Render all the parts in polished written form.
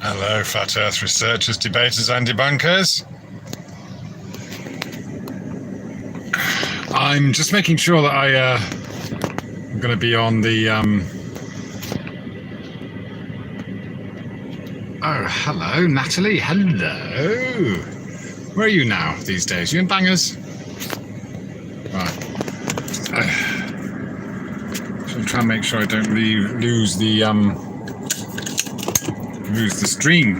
Hello, Flat Earth researchers, debaters and debunkers. I'm just making sure that I'm going to be on the... Oh, hello, Natalie. Hello. Where are you now these days? You in Bangers? Right. So try and make sure I don't lose the stream.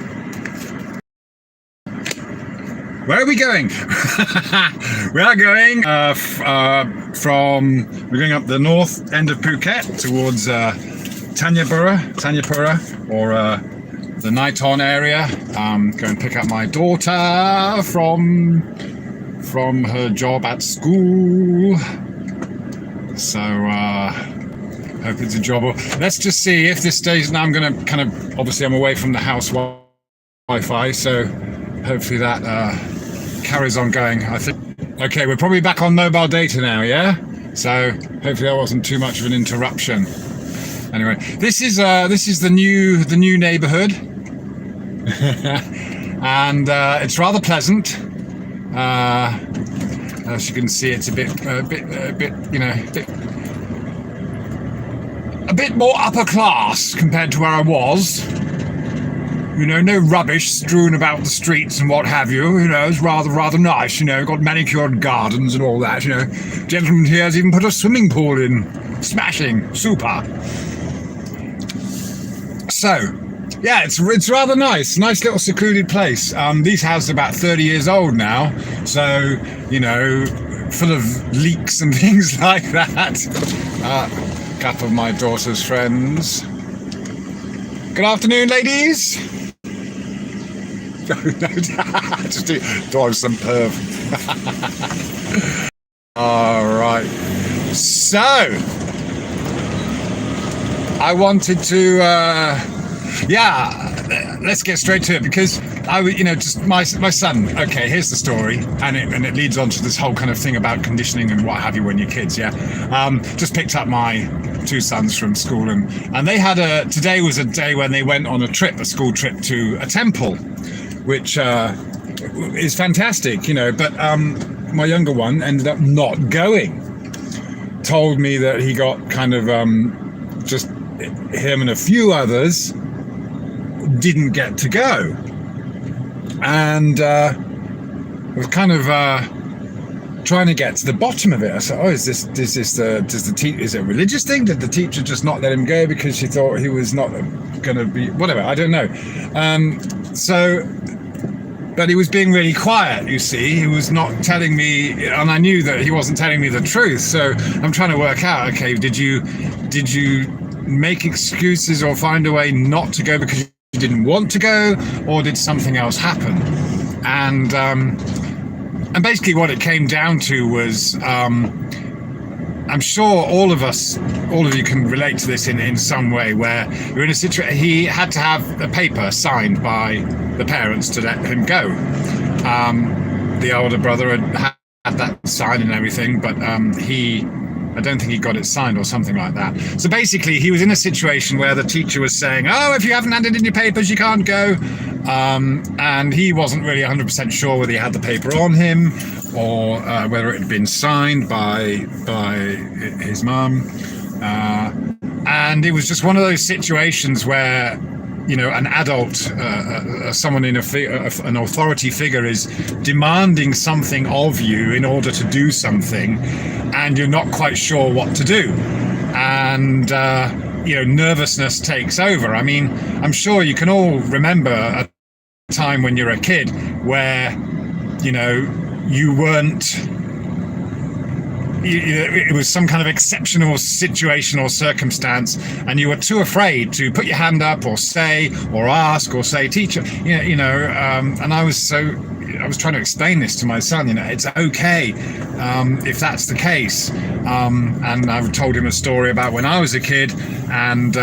Where are we going? We are going we're going up the north end of Phuket towards Tanyapura, or the Naiton area. Go and pick up my daughter from her job at school. So hope it's a job. Let's just see if this stays. Now I'm going to obviously I'm away from the house Wi-Fi, so hopefully that carries on going. I think. Okay, we're probably back on mobile data now, yeah? So hopefully that wasn't too much of an interruption. Anyway, this is the new neighborhood. And it's rather pleasant. As you can see, it's a bit, you know, a bit more upper class compared to where I was. You know, no rubbish strewn about the streets and what have you. You know, it's rather nice. You know, got manicured gardens and all that. You know, gentleman here has even put a swimming pool in. Smashing, super. So, yeah, it's rather nice little secluded place. These houses are about 30 years old now, so, you know, full of leaks and things like that. A couple of my daughter's friends. Good afternoon, ladies. Just drive some perv. All right. So, I wanted to, let's get straight to it, because just my son. Okay, here's the story, and it leads on to this whole kind of thing about conditioning and what have you when you're kids. Yeah, just picked up my two sons from school, and they had today was a day when they went on a school trip to a temple, which is fantastic, you know. But my younger one ended up not going. Told me that he got kind of just him and a few others didn't get to go, and was kind of trying to get to the bottom of it. I said, "Oh, is it a religious thing? Did the teacher just not let him go because she thought he was not going to be whatever? I don't know." But he was being really quiet, you see. He was not telling me, and I knew that he wasn't telling me the truth. So I'm trying to work out, okay, did you make excuses or find a way not to go because you didn't want to go, or did something else happen? And basically what it came down to was, I'm sure all of you can relate to this in some way, where you're in a situation. He had to have a paper signed by the parents to let him go. The older brother had that signed and everything, but I don't think he got it signed or something like that. So basically, he was in a situation where the teacher was saying, "Oh, if you haven't handed in your papers, you can't go." And he wasn't really 100% sure whether he had the paper on him or whether it had been signed by his mum. And it was just one of those situations where, you know, an adult, someone in an authority figure is demanding something of you in order to do something, and you're not quite sure what to do. And, nervousness takes over. I mean, I'm sure you can all remember a time when you're a kid where, you know, you weren't... it was some kind of exceptional situation or circumstance, and you were too afraid to put your hand up or say or ask or say, "Teacher," and I was trying to explain this to my son. You know, it's okay if that's the case. And I've told him a story about when I was a kid, and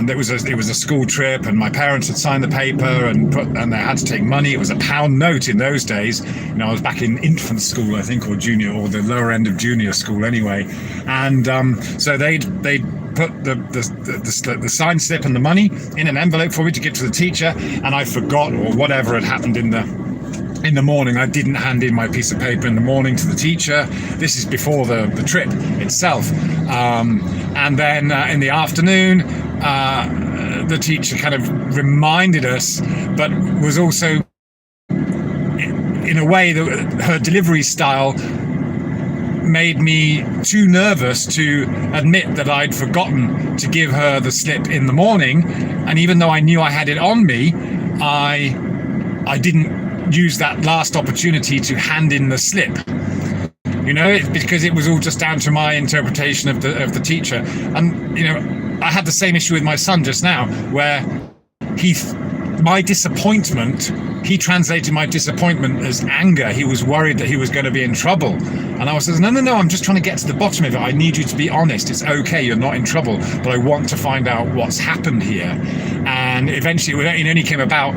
it was a school trip, and my parents had signed the paper and they had to take money. It was a £1 note in those days. You know, I was back in infant school, I think, or junior, or the lower end of junior school anyway. And so they put the signed slip and the money in an envelope for me to give to the teacher, and I forgot, or whatever had happened in the morning. I didn't hand in my piece of paper in the morning to the teacher. This is before the trip itself. And then in the afternoon, the teacher kind of reminded us, but was also, in a way, that her delivery style made me too nervous to admit that I'd forgotten to give her the slip in the morning. And even though I knew I had it on me, I didn't use that last opportunity to hand in the slip, because it was all just down to my interpretation of the teacher. And I had the same issue with my son just now, where my disappointment, he translated my disappointment as anger. He was worried that he was going to be in trouble. And I was saying, no, I'm just trying to get to the bottom of it. I need you to be honest. It's okay, you're not in trouble, but I want to find out what's happened here. And eventually it only came about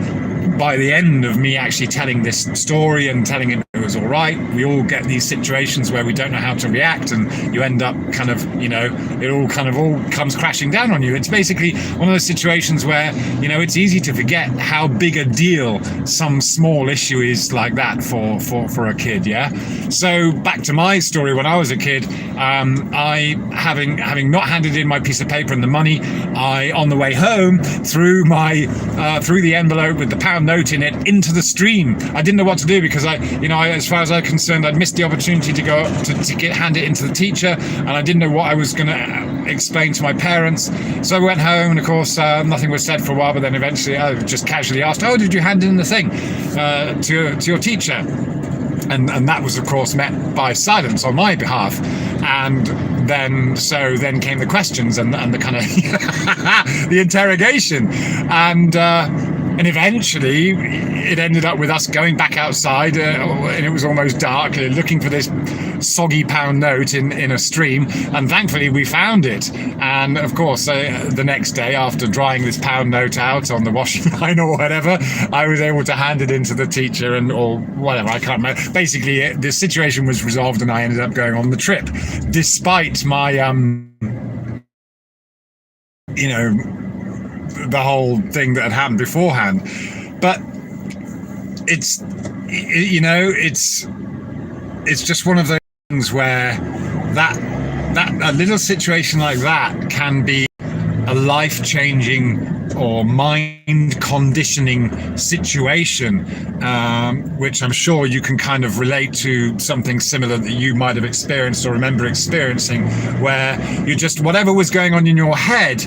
by the end of me actually telling this story and telling him it was all right. We all get these situations where we don't know how to react, and you end up kind of, it all comes crashing down on you. It's basically one of those situations where, it's easy to forget how big a deal some small issue is like that for a kid. Yeah. So back to my story. When I was a kid, I having not handed in my piece of paper and the money, I, on the way home, threw the envelope with the pound note in it into the stream. I didn't know what to do, because as far as I was concerned, I'd missed the opportunity to go to hand it into the teacher, and I didn't know what I was going to explain to my parents. So I went home, and of course nothing was said for a while, but then eventually I just casually asked, "Oh, did you hand in the thing to your teacher?" And that was, of course, met by silence on my behalf. And then came the questions and the kind of the interrogation. And eventually it ended up with us going back outside, and it was almost dark, looking for this soggy pound note in a stream. And thankfully we found it. And of course, the next day, after drying this pound note out on the washing line or whatever, I was able to hand it in to the teacher or whatever, I can't remember. Basically, the situation was resolved and I ended up going on the trip, despite my, the whole thing that had happened beforehand. But it's just one of those things where that a little situation like that can be a life-changing or mind-conditioning situation, which I'm sure you can kind of relate to something similar that you might have experienced or remember experiencing, where you just, whatever was going on in your head,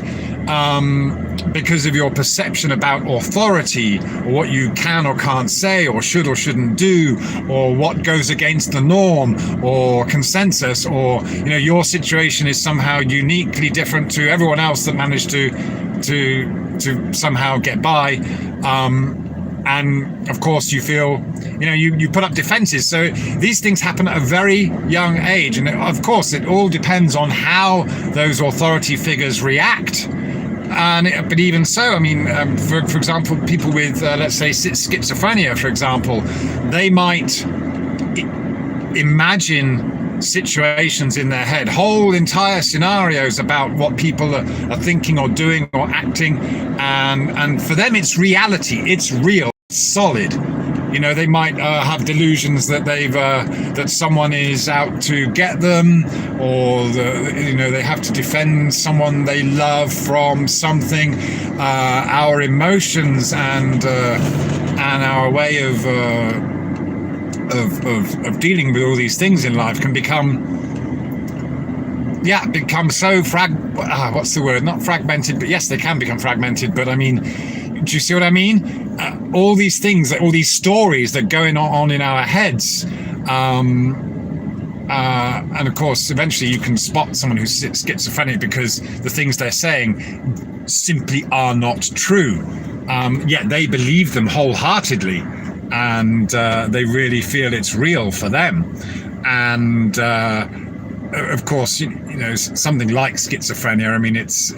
because of your perception about authority, or what you can or can't say, or should or shouldn't do, or what goes against the norm or consensus, or your situation is somehow uniquely different to everyone else that managed to somehow get by, and of course you feel you put up defenses. So these things happen at a very young age, and of course it all depends on how those authority figures react. But even so, for example, people with, let's say, schizophrenia, for example, they might imagine situations in their head, whole entire scenarios about what people are thinking or doing or acting, and for them it's reality, it's real, it's solid. They might have delusions that that someone is out to get them, or they have to defend someone they love from something. Our emotions and our way of dealing with all these things in life can become so what's the word? Not fragmented, but yes, they can become fragmented. But do you see what I mean? All these things, all these stories that are going on in our heads, and of course, eventually you can spot someone who's schizophrenic because the things they're saying simply are not true. Yet they believe them wholeheartedly, and they really feel it's real for them. And of course, something like schizophrenia, it's,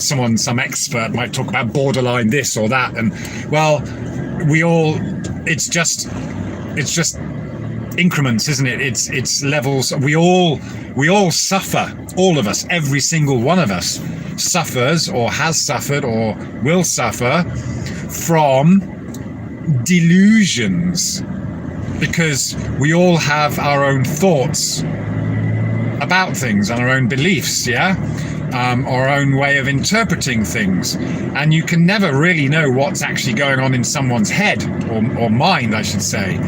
some expert might talk about borderline this or that, and well, it's just increments, isn't it? It's levels. We all suffer. All of us, every single one of us, suffers or has suffered or will suffer from delusions, because we all have our own thoughts about things and our own beliefs, our own way of interpreting things, and you can never really know what's actually going on in someone's head or mind, I should say.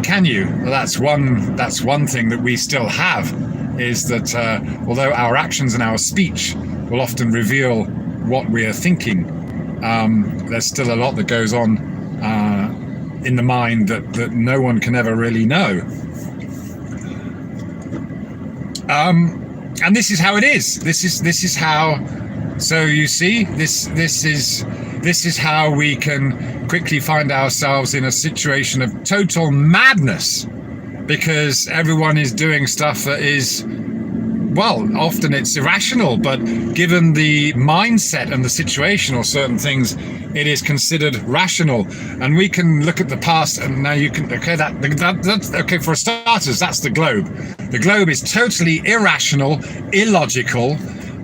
Can you? Well, that's one thing that we still have, is that although our actions and our speech will often reveal what we are thinking, there's still a lot that goes on in the mind that no one can ever really know. And this is how it is. This is how. So you see, this is how we can quickly find ourselves in a situation of total madness, because everyone is doing stuff that is, well, often it's irrational, but given the mindset and the situation or certain things, it is considered rational. And we can look at the past, and now you can, that's okay, for starters, that's the globe. The globe is totally irrational, illogical,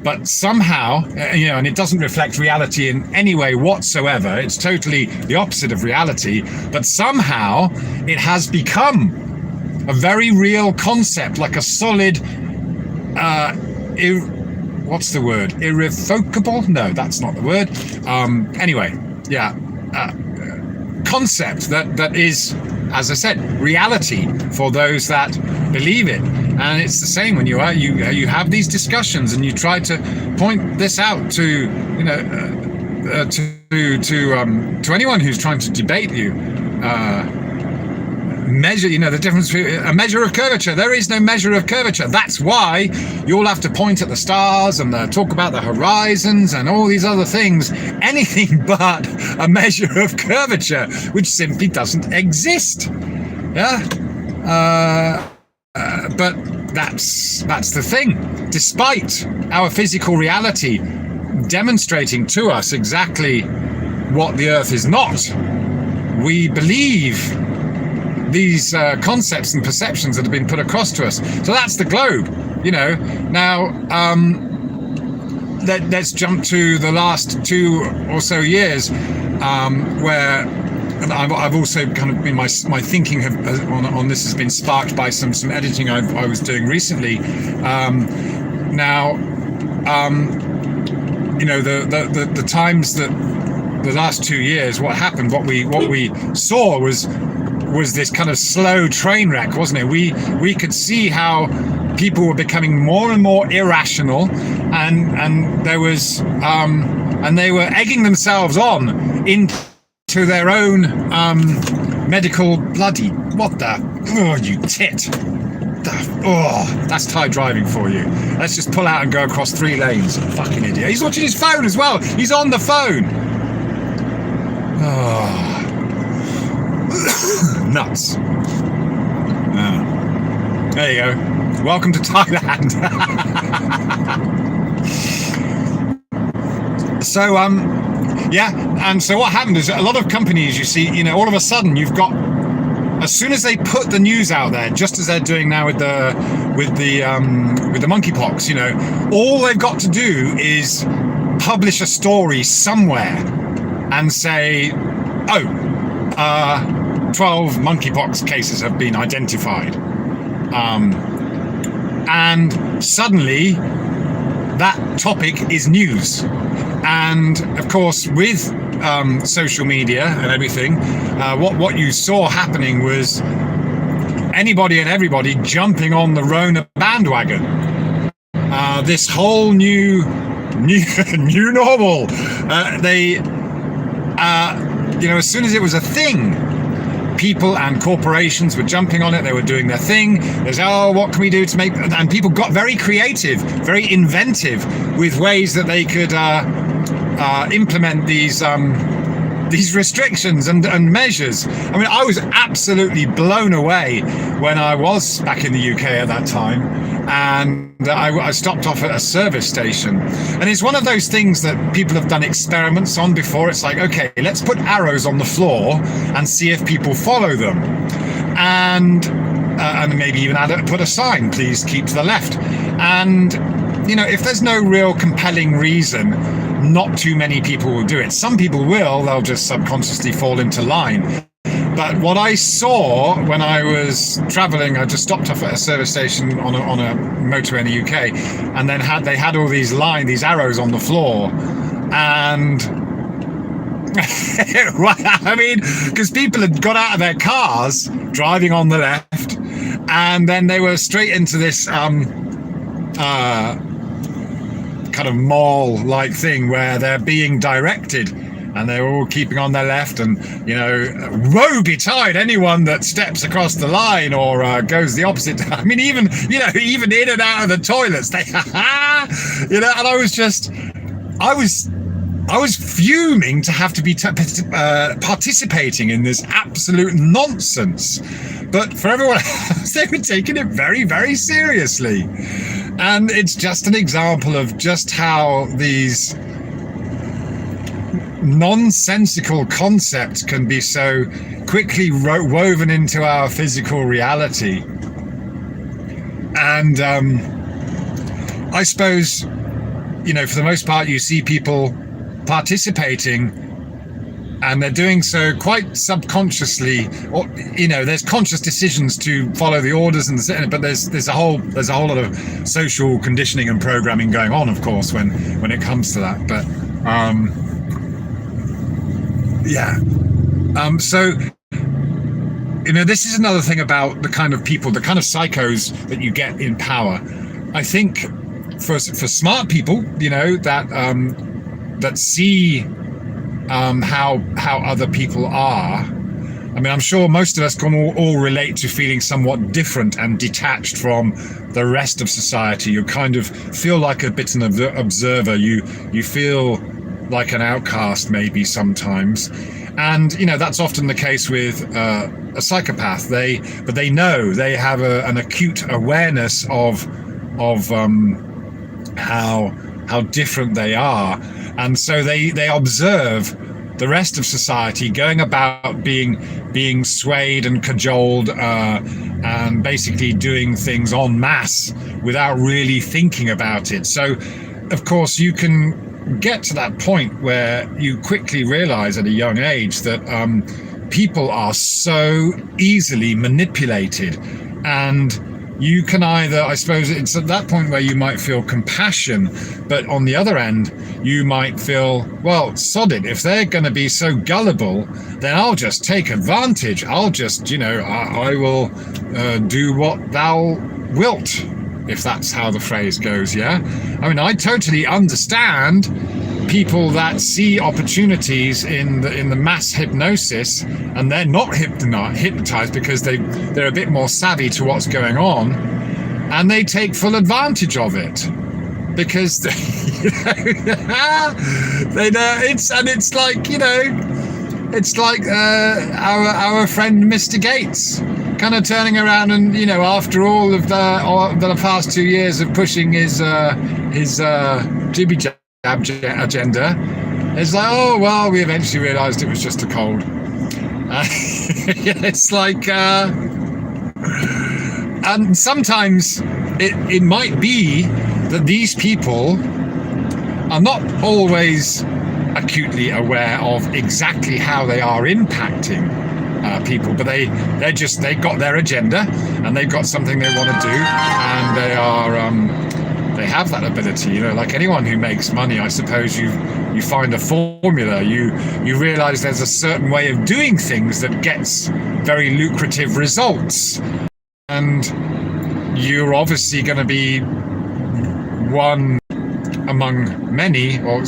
but somehow, and it doesn't reflect reality in any way whatsoever. It's totally the opposite of reality, but somehow it has become a very real concept, like a solid, what's the word? Irrevocable? No, that's not the word. Concept that is, as I said, reality for those that believe it. And it's the same when you have these discussions and you try to point this out to anyone who's trying to debate you. Measure, the difference between a measure of curvature. There is no measure of curvature. That's why you all have to point at the stars and talk about the horizons and all these other things. Anything but a measure of curvature, which simply doesn't exist. But that's the thing. Despite our physical reality demonstrating to us exactly what the Earth is not, we believe these concepts and perceptions that have been put across to us. So that's the globe, Now, let's jump to the last 2 or so years, where, and I've also kind of been my thinking on this has been sparked by some editing I was doing recently. The times that the last 2 years, what happened, what we saw was this kind of slow train wreck, wasn't it? We could see how people were becoming more and more irrational, and there was and they were egging themselves on into their own medical bloody, what the, oh, you tit. Oh, that's Thai driving for you. Let's just pull out and go across 3 lanes. Fucking idiot. He's watching his phone as well. He's on the phone. Oh. Nuts. There you go. Welcome to Thailand. So and so what happened is a lot of companies, you see, all of a sudden you've got, as soon as they put the news out there, just as they're doing now with the monkeypox, all they've got to do is publish a story somewhere and say, 12 monkeypox cases have been identified. And suddenly that topic is news. And of course, with social media and everything, what you saw happening was anybody and everybody jumping on the Rona bandwagon. This whole new normal. As soon as it was a thing, people and corporations were jumping on it. They were doing their thing. There's, what can we do to make... And people got very creative, very inventive with ways that they could implement these restrictions and measures. I mean, I was absolutely blown away when I was back in the UK at that time, and I stopped off at a service station. And it's one of those things that people have done experiments on before. It's like, okay, let's put arrows on the floor and see if people follow them. And maybe even put a sign, please keep to the left. And, you know, if there's no real compelling reason, not too many people will do it. Some people will, they'll just subconsciously fall into line. But what I saw when I was traveling, I just stopped off at a service station on a motorway in the UK, and then they had all these arrows on the floor. And I mean, because people had got out of their cars driving on the left, and then they were straight into this kind of mall-like thing where they're being directed, and they're all keeping on their left. And, you know, woe betide anyone that steps across the line or goes the opposite. I mean, even in and out of the toilets, they, you know, and I was fuming to have to be participating in this absolute nonsense. But for everyone else, they were taking it very, very seriously. And it's just an example of just how these nonsensical concepts can be so quickly woven into our physical reality. And I suppose, you know, for the most part, you see people participating, and they're doing so quite subconsciously, or, you know, there's conscious decisions to follow the orders but there's a whole lot of social conditioning and programming going on, of course, when it comes to that. But so, you know, this is another thing about the kind of people, the kind of psychos that you get in power. I think for smart people, you know, that see how other people are. I mean, I'm sure most of us can all relate to feeling somewhat different and detached from the rest of society. You kind of feel like a bit of an observer. You feel like an outcast maybe sometimes. And, you know, that's often the case with a psychopath. But they know, they have an acute awareness of how different they are. And so they observe the rest of society going about being swayed and cajoled and basically doing things en masse without really thinking about it. So, of course, you can get to that point where you quickly realize at a young age that people are so easily manipulated. And you can either, I suppose it's at that point where you might feel compassion, but on the other end, you might feel, well, sod it. If they're going to be so gullible, then I'll just take advantage. I'll just, you know, I will do what thou wilt, if that's how the phrase goes, yeah? I mean, I totally understand people that see opportunities in the mass hypnosis, and they're not hypnotized because they're a bit more savvy to what's going on, and they take full advantage of it because they know it's like, you know, it's like our friend Mr. Gates kind of turning around and, you know, after all of the past 2 years of pushing his jibby jab agenda, it's like, oh well, we eventually realized it was just a cold. It's like and sometimes it might be that these people are not always acutely aware of exactly how they are impacting people, but they got their agenda and they've got something they want to do, and they have that ability. You know, like anyone who makes money, I suppose you find a formula. You realize there's a certain way of doing things that gets very lucrative results, and you're obviously going to be one among many, or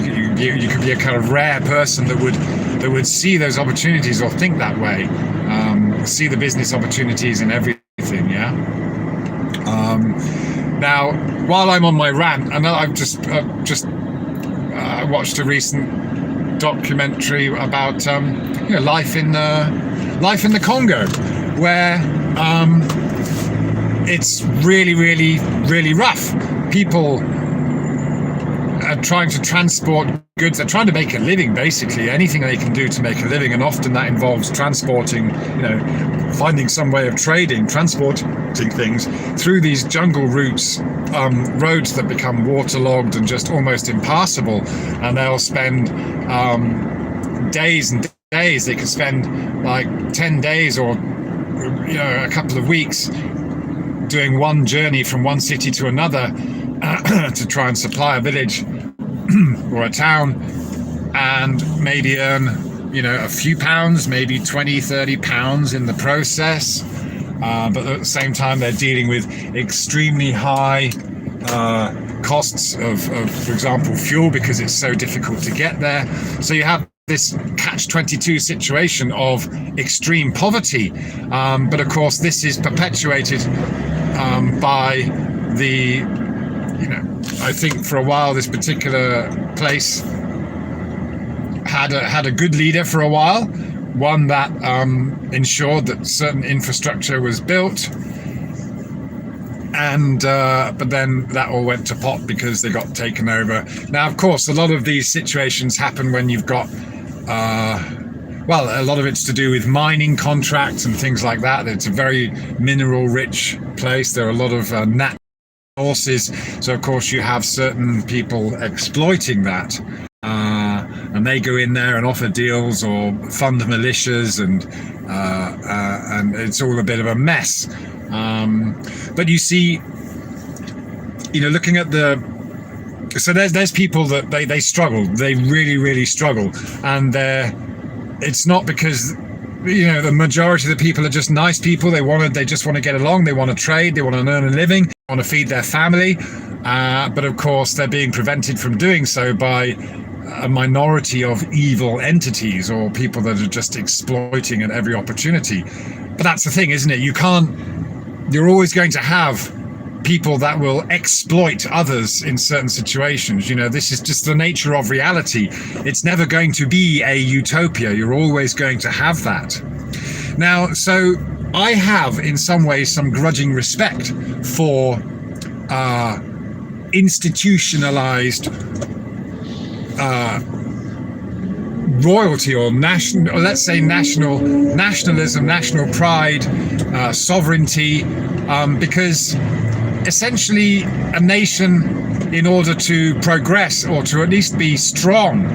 you could be a kind of rare person that would see those opportunities or think that way, see the business opportunities in everything. Yeah. Now, while I'm on my rant, and I've just watched a recent documentary about life in life in the Congo, where it's really, really, really rough. People are trying to transport goods. They're trying to make a living, basically, anything they can do to make a living. And often that involves transporting, finding some way of transporting things through these jungle routes, roads that become waterlogged and just almost impassable. And they'll spend days and days. They could spend like 10 days or, a couple of weeks doing one journey from one city to another to try and supply a village or a town, and maybe earn a few pounds, maybe 20-30 pounds in the process, but at the same time they're dealing with extremely high costs of, for example, fuel, because it's so difficult to get there. So you have this catch-22 situation of extreme poverty, but of course this is perpetuated by the, I think for a while this particular place had a good leader for a while, one that ensured that certain infrastructure was built, and but then that all went to pot because they got taken over. Now, of course, a lot of these situations happen when you've got a lot of it's to do with mining contracts and things like that. It's a very mineral-rich place. There are a lot of natural resources, so of course you have certain people exploiting that, and they go in there and offer deals or fund militias, and it's all a bit of a mess. But you see, looking at so there's people that they struggle. They really, really struggle, and it's not because the majority of the people are just nice people. They just want to get along. They want to trade. They want to earn a living. They want to feed their family. But of course, they're being prevented from doing so by a minority of evil entities or people that are just exploiting at every opportunity. But that's the thing, isn't it? You're always going to have people that will exploit others in certain situations. This is just the nature of reality. It's never going to be a utopia. You're always going to have that. Now, so I have in some ways some grudging respect for institutionalized royalty, or nationalism, national pride, sovereignty, because essentially a nation, in order to progress or to at least be strong,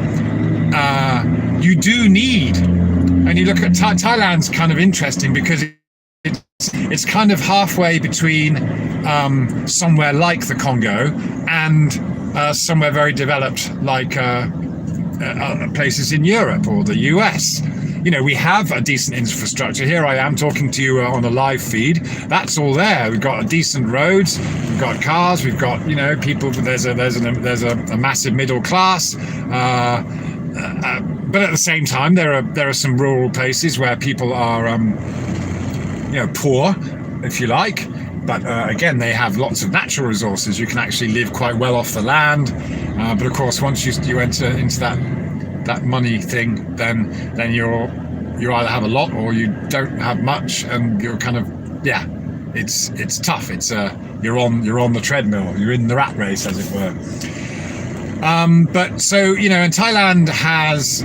you do need, and you look at Thailand's kind of interesting because it's kind of halfway between somewhere like the Congo and somewhere very developed like places in Europe or the US. We have a decent infrastructure. Here I am talking to you on a live feed. That's all there. We've got decent roads. We've got cars. We've got people. There's a massive middle class. But at the same time, there are some rural places where people are poor, if you like. But again, they have lots of natural resources. You can actually live quite well off the land. But of course, once you enter into that money thing, then you either have a lot or you don't have much, and you're kind of it's tough. It's you're on the treadmill. You're in the rat race, as it were. But so and Thailand has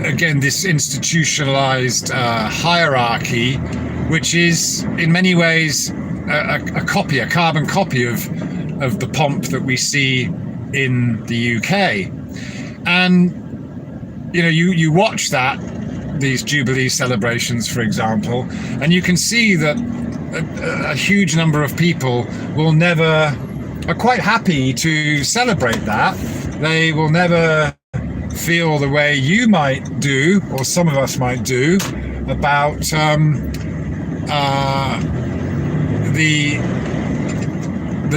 again this institutionalized hierarchy, which is in many ways a carbon copy of the pomp that we see in the UK. And you watch these Jubilee celebrations, for example, and you can see that a huge number of people are quite happy to celebrate that. They will never feel the way you might do, or some of us might do, about the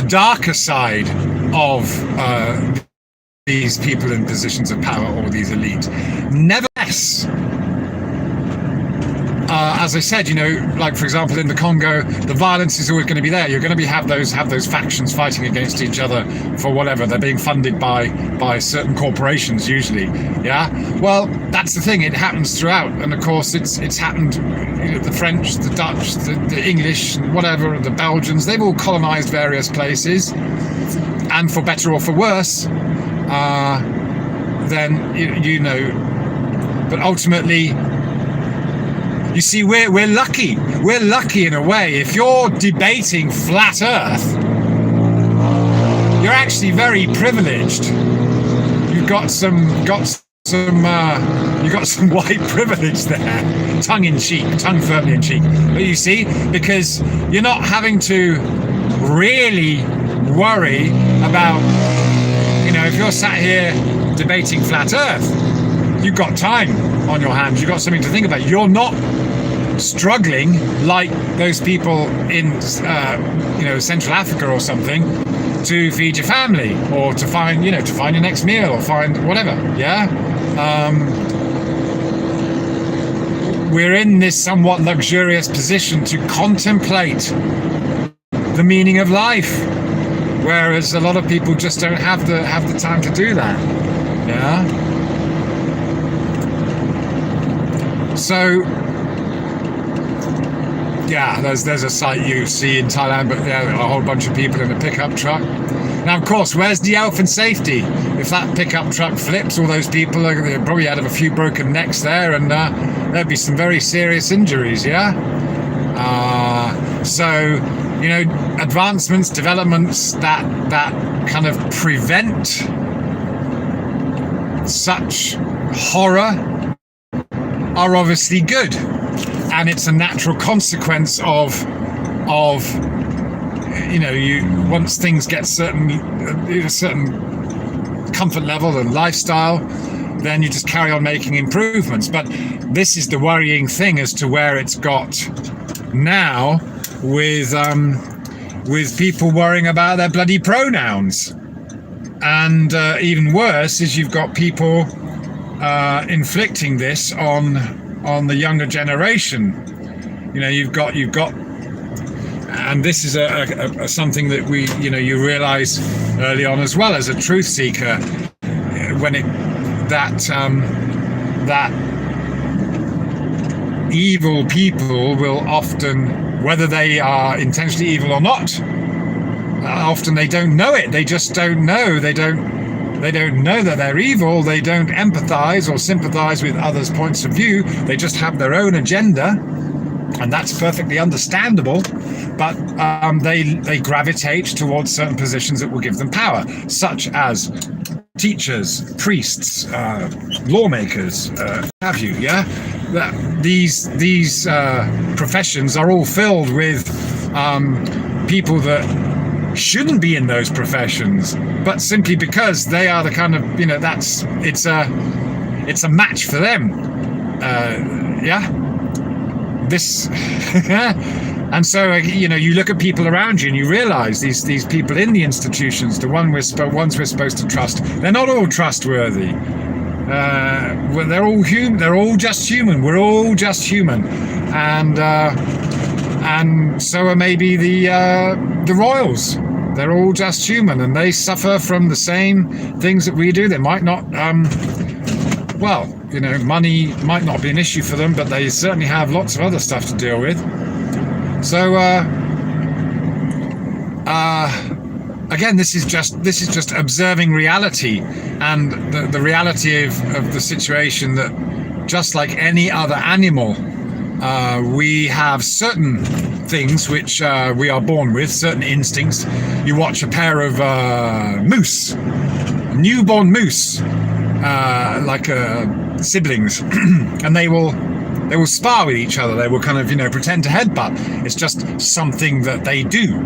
darker side of these people in positions of power or these elites. Nevertheless, as I said, like for example in the Congo, the violence is always going to be there. You're going to have those factions fighting against each other for whatever. They're being funded by certain corporations usually. Yeah. Well, that's the thing. It happens throughout, and of course it's happened. The French, the Dutch, the English, whatever, the Belgians. They've all colonized various places, and for better or for worse. Then but ultimately. You see, we're lucky. We're lucky in a way. If you're debating flat Earth, you're actually very privileged. You've got some white privilege there, tongue firmly in cheek. But you see, because you're not having to really worry about, if you're sat here debating flat Earth, you've got time on your hands. You've got something to think about. You're not struggling like those people in Central Africa or something to feed your family, or to find your next meal, or find whatever. We're in this somewhat luxurious position to contemplate the meaning of life, whereas a lot of people just don't have the time to do that. So there's a sight you see in Thailand, but a whole bunch of people in a pickup truck. Now, of course, where's the health and safety? If that pickup truck flips, all those people they probably had a few broken necks there, and there'd be some very serious injuries. So advancements, developments that kind of prevent such horror are obviously good, and it's a natural consequence of once things get a certain comfort level and lifestyle, then you just carry on making improvements. But this is the worrying thing as to where it's got now, with people worrying about their bloody pronouns, and even worse is you've got people inflicting this on the younger generation. You've got, and this is a something that you realize early on as well as a truth seeker, when that evil people will often, whether they are intentionally evil or not, often they don't know it. They just don't know. They don't know that they're evil. They don't empathize or sympathize with others' points of view. They just have their own agenda, and that's perfectly understandable. But they gravitate towards certain positions that will give them power, such as teachers, priests, lawmakers, have you? These professions are all filled with people that shouldn't be in those professions, but simply because they are the kind of it's a match for them. This and so you look at people around you and you realize these people in the institutions, the ones we're supposed to trust, they're not all trustworthy. They're all human. They're all just human. We're all just human, and so are maybe the royals. They're all just human, and they suffer from the same things that we do. They might not, money might not be an issue for them, but they certainly have lots of other stuff to deal with. So, again, this is just observing reality, and the reality of the situation, that just like any other animal, we have certain things which we are born with, certain instincts. You watch a pair of newborn moose, like siblings, and they will spar with each other. They will kind of pretend to headbutt. It's just something that they do.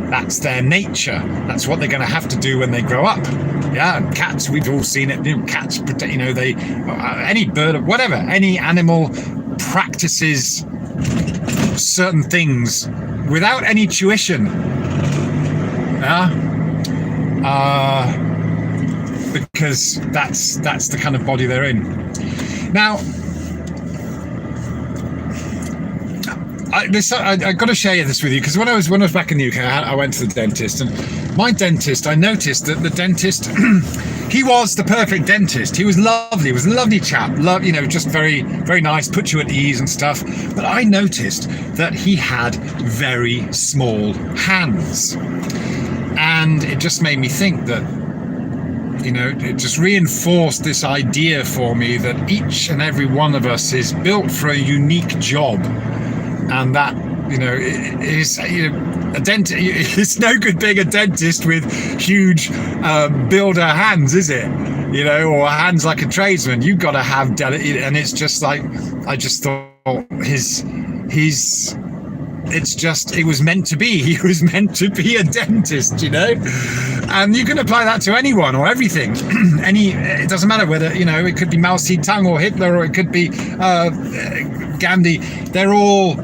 That's their nature. That's what they're going to have to do when they grow up. And cats, we've all seen it. Cats, they any bird, whatever, any animal practices certain things without any tuition. Because that's the kind of body they're in. Now, I got to share this with you, because when I was back in the UK, I went to the dentist, and my dentist, I noticed that the dentist, he was the perfect dentist. He was lovely. He was a lovely chap. Just very, very nice, put you at ease and stuff. But I noticed that he had very small hands, and it just made me think that, it just reinforced this idea for me that each and every one of us is built for a unique job, and that is a dentist. It's no good being a dentist with huge builder hands, is it? Or hands like a tradesman. You've got to have delicate, and it's just like, I just thought it was meant to be. He was meant to be a dentist, and you can apply that to anyone or everything. It doesn't matter whether, it could be Mao Zedong or Hitler, or it could be Gandhi. They're all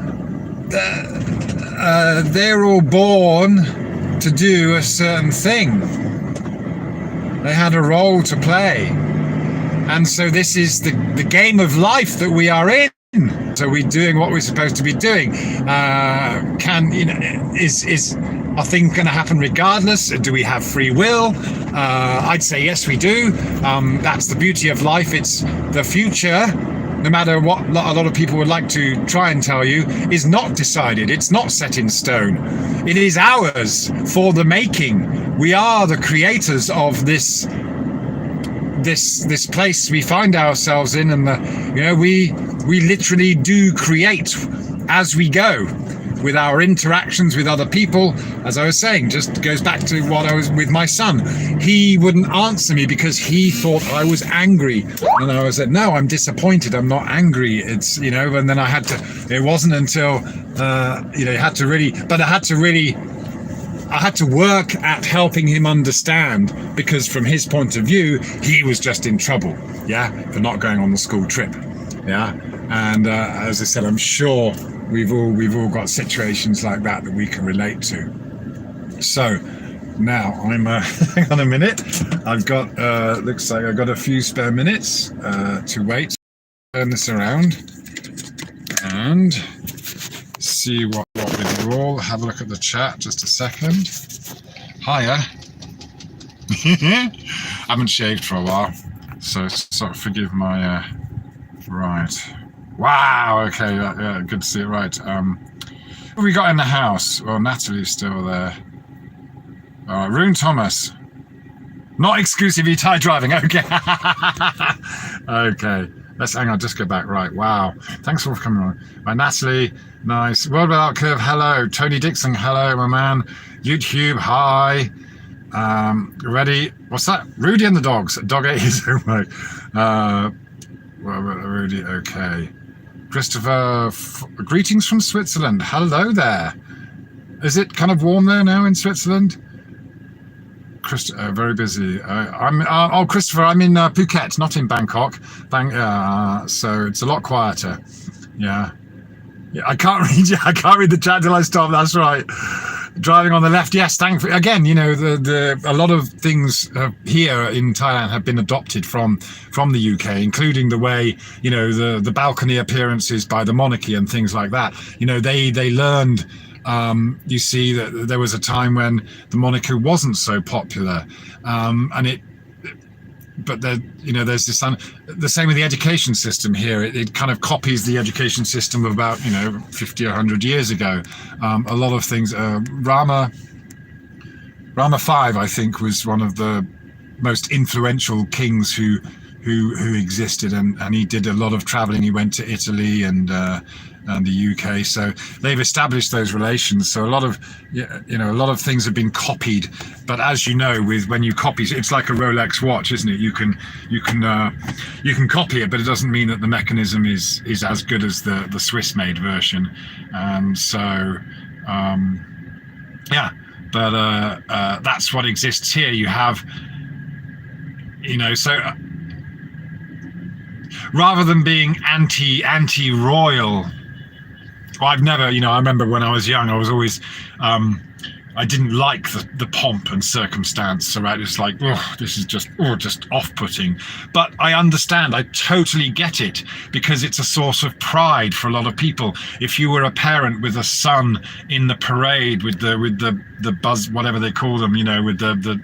born to do a certain thing. They had a role to play. And so this is the game of life that we are in. So we're doing what we're supposed to be doing. Are things going to happen regardless? Do we have free will? I'd say yes, we do. That's the beauty of life. It's the future, no matter what a lot of people would like to try and tell you, is not decided. It's not set in stone. It is ours for the making. We are the creators of this place we find ourselves in, and we literally do create as we go with our interactions with other people. As I was saying, just goes back to what I was with my son. He wouldn't answer me because he thought I was angry, and I said, no, I'm disappointed, I'm not angry. It's and then I had to, it wasn't until I had to work at helping him understand, because from his point of view, he was just in trouble, for not going on the school trip, and as I said, I'm sure we've all got situations like that we can relate to. So now I'm hang on a minute. I've got looks like I've got a few spare minutes to wait. Turn this around and see what with you all. Have a look at the chat just a second. Hiya. I haven't shaved for a while, so sort of forgive my right. Wow, okay, yeah, good to see it. Right, what have we got in the house? Well, Natalie's still there. Rune Thomas, not exclusively Thai driving. Okay. Okay, let's hang on, just go back. Right, wow, thanks for coming on. Right, Natalie, nice. World Without Curve, hello. Tony Dixon, hello, my man. YouTube, hi. Ready? What's that? Rudy and the dogs. Dog ate his homework. Rudy, okay. Christopher, greetings from Switzerland. Hello there. Is it kind of warm there now in Switzerland? Very busy. Christopher, I'm in Phuket, not in Bangkok. So it's a lot quieter. Yeah, I can't read the chat till I stop. That's right. Driving on the left, yes, thankfully. Again, a lot of things here in Thailand have been adopted from the UK, including the way, the balcony appearances by the monarchy and things like that. They learned, you see, that there was a time when the monarchy wasn't so popular, but there's this the same with the education system here. It kind of copies the education system of about 50 or 100 years ago. A lot of things. Rama V, I think, was one of the most influential kings who existed, and he did a lot of traveling. He went to Italy and the UK, so they've established those relations. So a lot of things have been copied. But as you know, when you copy, it's like a Rolex watch, isn't it? You can copy it, but it doesn't mean that the mechanism is as good as the Swiss-made version. But that's what exists here. You have, so rather than being anti-royal. Well, I've never, I remember when I was young, I was always I didn't like the pomp and circumstance around. It's like, oh, this is just off-putting. But I understand. I totally get it, because it's a source of pride for a lot of people. If you were a parent with a son in the parade with the buzz, whatever they call them, with the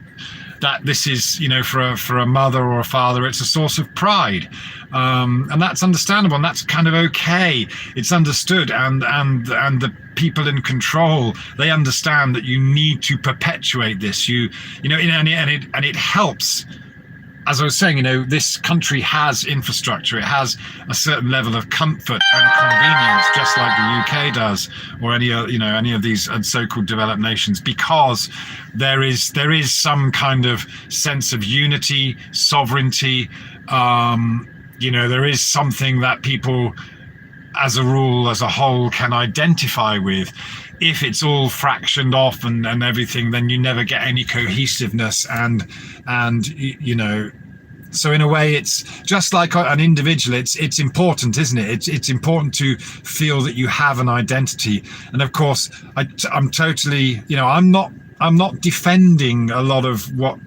that this is, for a mother or a father, it's a source of pride, and that's understandable, and that's kind of okay. It's understood, and the people in control, they understand that you need to perpetuate this. And it helps. As I was saying, this country has infrastructure. It has a certain level of comfort and convenience, just like the UK does, or any of these so-called developed nations, because there is some kind of sense of unity, sovereignty. There is something that people, as a rule, as a whole, can identify with. If it's all fractioned off and everything, then you never get any cohesiveness, and so in a way, it's just like an individual. It's important, isn't it? It's important to feel that you have an identity. And of course, I'm totally, I'm not defending a lot of what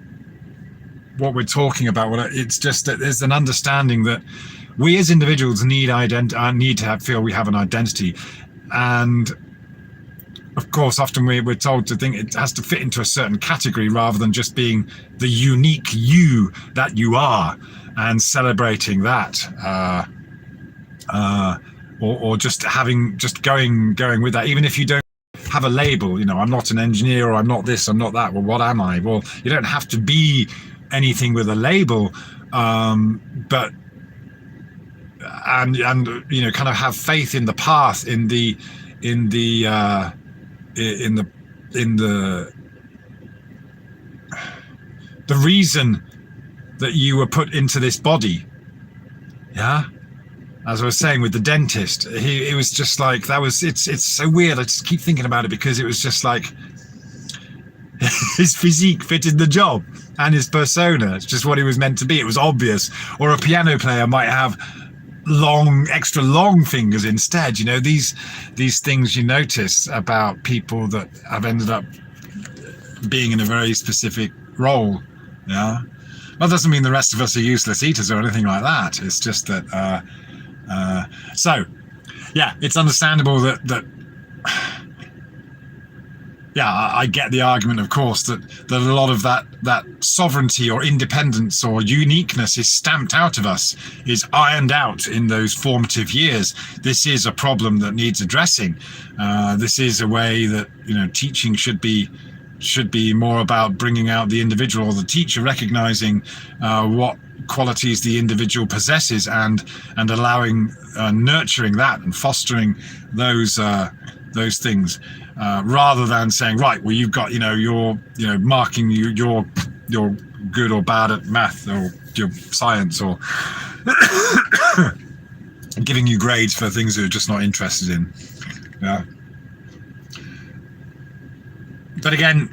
we're talking about. It's just that there's an understanding that we as individuals need to feel we have an identity. And of course, often we're told to think it has to fit into a certain category rather than just being the unique you that you are, and celebrating that, or just going with that, even if you don't have a label. I'm not an engineer, or I'm not this, I'm not that. Well, what am I? Well, you don't have to be anything with a label, but kind of have faith in the path, in the reason that you were put into this body. Yeah, as I was saying with the dentist, it was just like that. It's so weird. I just keep thinking about it, because it was just like his physique fitted the job, and his persona. It's just what he was meant to be. It was obvious. Or a piano player might have extra long fingers instead. These things you notice about people that have ended up being in a very specific role. Yeah, that doesn't mean the rest of us are useless eaters or anything like that. It's just that so yeah, it's understandable that yeah, I get the argument, of course, that a lot of that sovereignty or independence or uniqueness is stamped out of us, is ironed out in those formative years. This is a problem that needs addressing. This is a way that teaching should be more about bringing out the individual, or the teacher recognizing what qualities the individual possesses, and allowing nurturing that and fostering those things. Rather than saying, right, well, you've got, you're marking you're good or bad at math or your science, or giving you grades for things that you're just not interested in. Yeah. But again,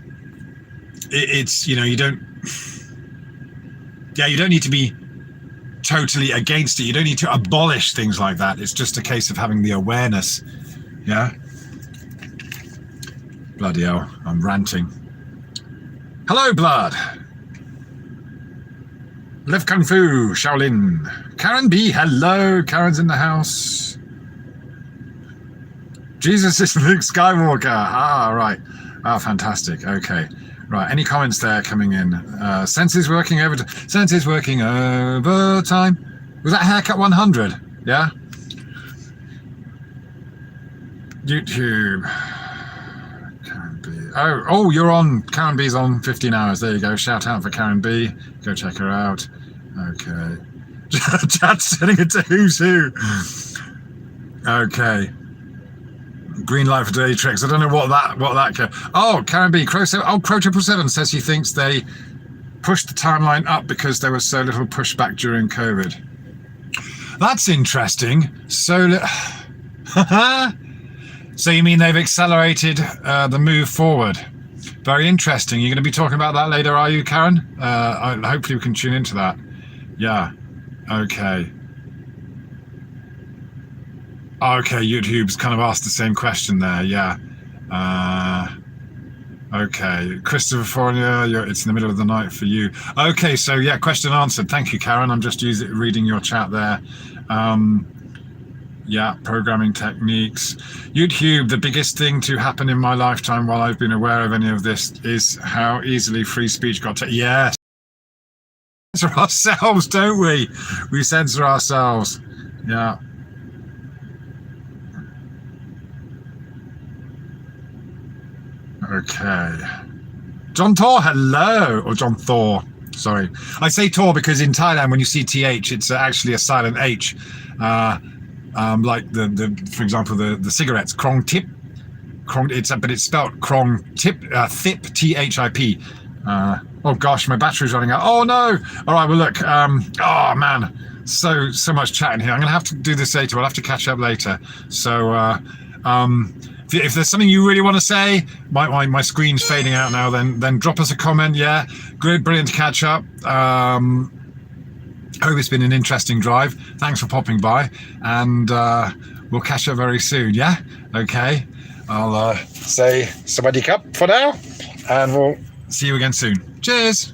it's you don't need to be totally against it. You don't need to abolish things like that. It's just a case of having the awareness. Yeah. Bloody hell, I'm ranting. Hello, Blood. Live Kung Fu, Shaolin. Karen B, hello. Karen's in the house. Jesus is Luke Skywalker. Ah, right. Ah, fantastic. Okay. Right, any comments there coming in? Senses working overtime. Senses working overtime. Was that haircut 100? Yeah? YouTube. Oh, you're on. Karen B's on 15 hours. There you go. Shout out for Karen B. Go check her out. Okay. Chat's sending it to Who's Who. Okay. Green light for daily tricks. I don't know what that. Oh, Karen B. Crow 777 says he thinks they pushed the timeline up because there was so little pushback during COVID. That's interesting. So you mean they've accelerated the move forward? Very interesting. You're going to be talking about that later, are you, Karen? Hopefully we can tune into that. Yeah. Okay. Okay, YouTube's kind of asked the same question there. Yeah. Okay, Christopher, it's in the middle of the night for you. Okay, so yeah, question answered. Thank you, Karen. I'm just reading your chat there. Yeah, programming techniques. YouTube, the biggest thing to happen in my lifetime while I've been aware of any of this is how easily free speech got to... Yes. Censor ourselves, don't we? We censor ourselves. Yeah. Okay. John Thor, hello. Or John Thor, sorry. I say Thor because in Thailand, when you see TH, it's actually a silent H. Like for example, the cigarettes, Krong Tip. But it's spelled Krong Tip, Thip, THIP. Oh gosh, my battery's running out. Oh no! All right, well look. Oh man, so much chatting here. I'm gonna have to do this later. I'll have to catch up later. So if there's something you really want to say, my screen's fading out now. Then drop us a comment. Yeah, great, brilliant to catch up. Hope it's been an interesting drive. Thanks for popping by, and we'll catch up very soon. Yeah. Okay. I'll say sawadee cup for now, and we'll see you again soon. Cheers.